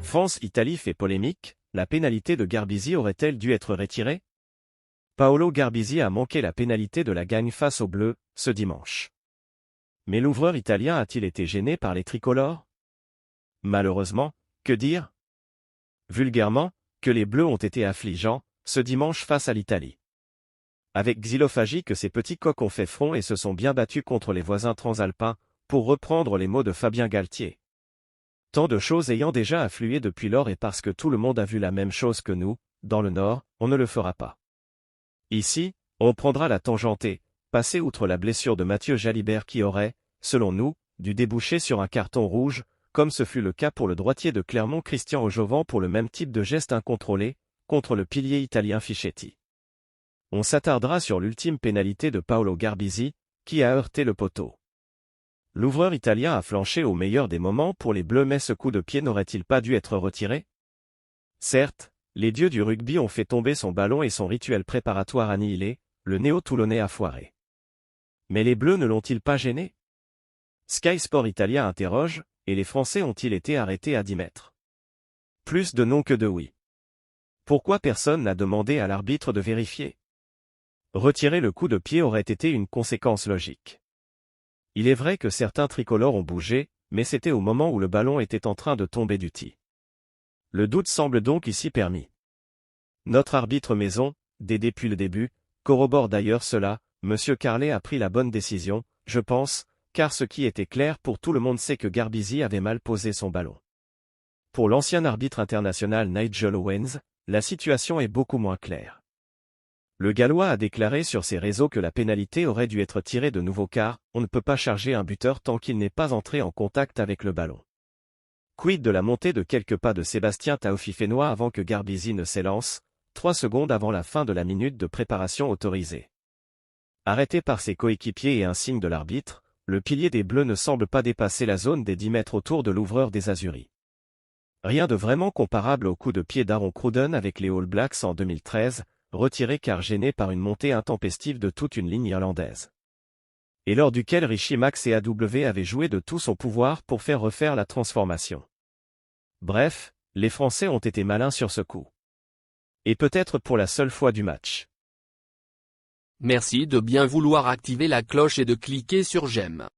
France-Italie fait polémique, la pénalité de Garbisi aurait-elle dû être retirée? Paolo Garbisi a manqué la pénalité de la gagne face aux Bleus, ce dimanche. Mais l'ouvreur italien a-t-il été gêné par les tricolores? Malheureusement, que dire? Vulgairement, que les Bleus ont été affligeants, ce dimanche face à l'Italie. Avec xylophagie que ces petits coqs ont fait front et se sont bien battus contre les voisins transalpins, pour reprendre les mots de Fabien Galtier. Tant de choses ayant déjà afflué depuis lors et parce que tout le monde a vu la même chose que nous, dans le Nord, on ne le fera pas. Ici, on prendra la tangente et, passer outre la blessure de Mathieu Jalibert qui aurait, selon nous, dû déboucher sur un carton rouge, comme ce fut le cas pour le droitier de Clermont Christian Ojovan pour le même type de geste incontrôlé, contre le pilier italien Fischetti. On s'attardera sur l'ultime pénalité de Paolo Garbisi, qui a heurté le poteau. L'ouvreur italien a flanché au meilleur des moments pour les Bleus, mais ce coup de pied n'aurait-il pas dû être retiré? Certes, les dieux du rugby ont fait tomber son ballon et son rituel préparatoire annihilé, le néo-toulonnais a foiré. Mais les Bleus ne l'ont-ils pas gêné? Sky Sport Italien interroge, et les Français ont-ils été arrêtés à 10 mètres? Plus de non que de oui. Pourquoi personne n'a demandé à l'arbitre de vérifier? Retirer le coup de pied aurait été une conséquence logique. Il est vrai que certains tricolores ont bougé, mais c'était au moment où le ballon était en train de tomber du tee. Le doute semble donc ici permis. Notre arbitre maison, depuis le début, corrobore d'ailleurs cela. Monsieur Carlet a pris la bonne décision, je pense, car ce qui était clair pour tout le monde c'est que Garbisi avait mal posé son ballon. Pour l'ancien arbitre international Nigel Owens, la situation est beaucoup moins claire. Le Gallois a déclaré sur ses réseaux que la pénalité aurait dû être tirée de nouveau car on ne peut pas charger un buteur tant qu'il n'est pas entré en contact avec le ballon. Quid de la montée de quelques pas de Sébastien Taofifénois avant que Garbisi ne s'élance, 3 secondes avant la fin de la minute de préparation autorisée. Arrêté par ses coéquipiers et un signe de l'arbitre, le pilier des Bleus ne semble pas dépasser la zone des 10 mètres autour de l'ouvreur des Azuris. Rien de vraiment comparable au coup de pied d'Aaron Cruden avec les All Blacks en 2013, retiré car gêné par une montée intempestive de toute une ligne irlandaise. Et lors duquel Richie Max et AW avaient joué de tout son pouvoir pour faire refaire la transformation. Bref, les Français ont été malins sur ce coup. Et peut-être pour la seule fois du match. Merci de bien vouloir activer la cloche et de cliquer sur j'aime.